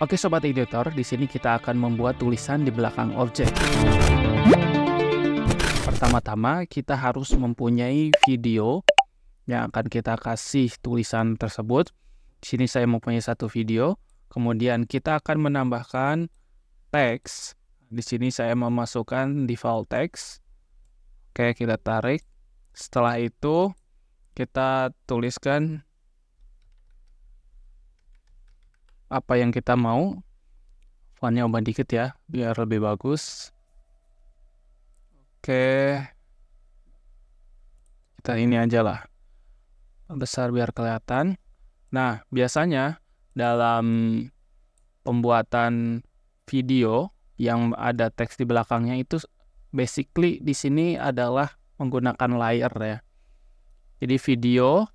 Oke sobat editor, di sini kita akan membuat tulisan di belakang objek. Pertama-tama kita harus mempunyai video yang akan kita kasih tulisan tersebut. Di sini saya mempunyai satu video. Kemudian kita akan menambahkan teks. Di sini saya memasukkan default text. Oke, kita tarik. Setelah itu kita tuliskan apa yang kita mau. Fontnya ubah dikit ya, biar lebih bagus. Oke, kita ini aja lah, besar biar kelihatan. Nah, biasanya dalam pembuatan video yang ada teks di belakangnya itu basically di sini adalah menggunakan layer ya. Jadi video,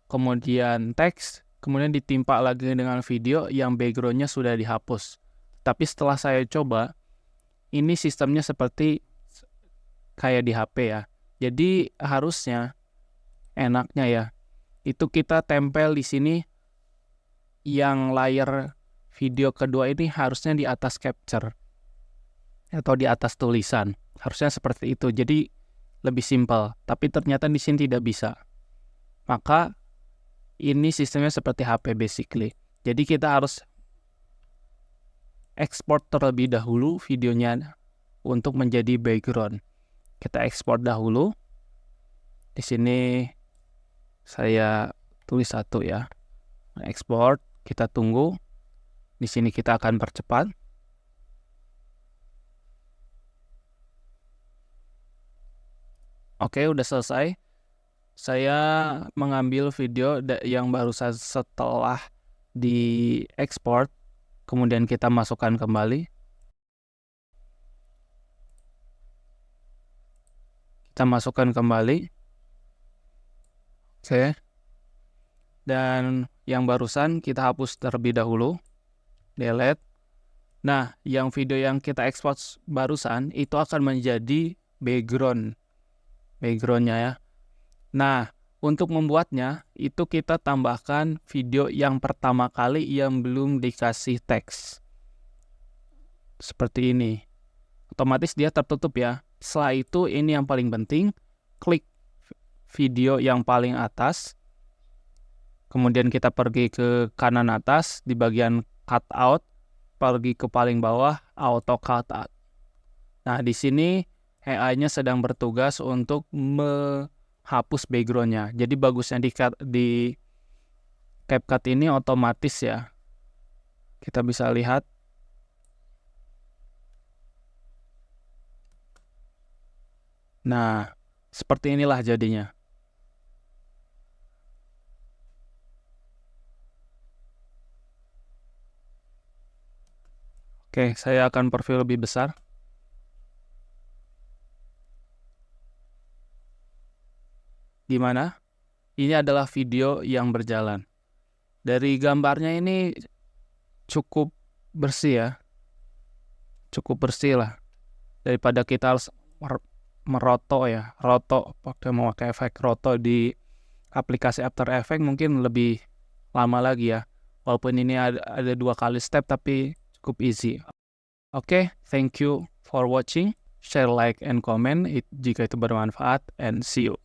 kemudian teks, kemudian ditimpa lagi dengan video yang backgroundnya sudah dihapus. Tapi setelah saya coba, ini sistemnya seperti kayak di HP ya. Jadi harusnya enaknya ya, itu kita tempel di sini yang layar video kedua ini harusnya di atas capture atau di atas tulisan. Harusnya seperti itu. Jadi lebih simpel. Tapi ternyata di sini tidak bisa. Maka ini sistemnya seperti HP basically. Jadi kita harus ekspor terlebih dahulu videonya untuk menjadi background. Kita ekspor dahulu. Di sini saya tulis satu ya. Ekspor, kita tunggu. Di sini kita akan percepat. Oke, udah selesai. Saya mengambil video yang barusan setelah diekspor, kemudian kita masukkan kembali. Kita masukkan kembali. Oke. Dan yang barusan kita hapus terlebih dahulu. Delete. Nah, yang video yang kita ekspor barusan itu akan menjadi backgroundnya ya. Nah, untuk membuatnya itu kita tambahkan video yang pertama kali yang belum dikasih teks. Seperti ini. Otomatis dia tertutup ya. Setelah itu ini yang paling penting, klik video yang paling atas. Kemudian kita pergi ke kanan atas di bagian cutout, pergi ke paling bawah auto cutout. Nah, di sini AI-nya sedang bertugas untuk menghapus backgroundnya. Jadi bagusnya di CapCut ini otomatis ya. Kita bisa lihat. Nah, seperti inilah jadinya. Oke, saya akan preview lebih besar. Gimana? Ini adalah video yang berjalan. Dari gambarnya ini cukup bersih ya. Cukup bersih lah. Daripada kita harus meroto ya. Roto, memakai efek roto di aplikasi After Effects mungkin lebih lama lagi ya. Walaupun ini ada 2 kali step tapi cukup easy. Oke, thank you for watching. Share, like, and comment jika itu bermanfaat, and see you.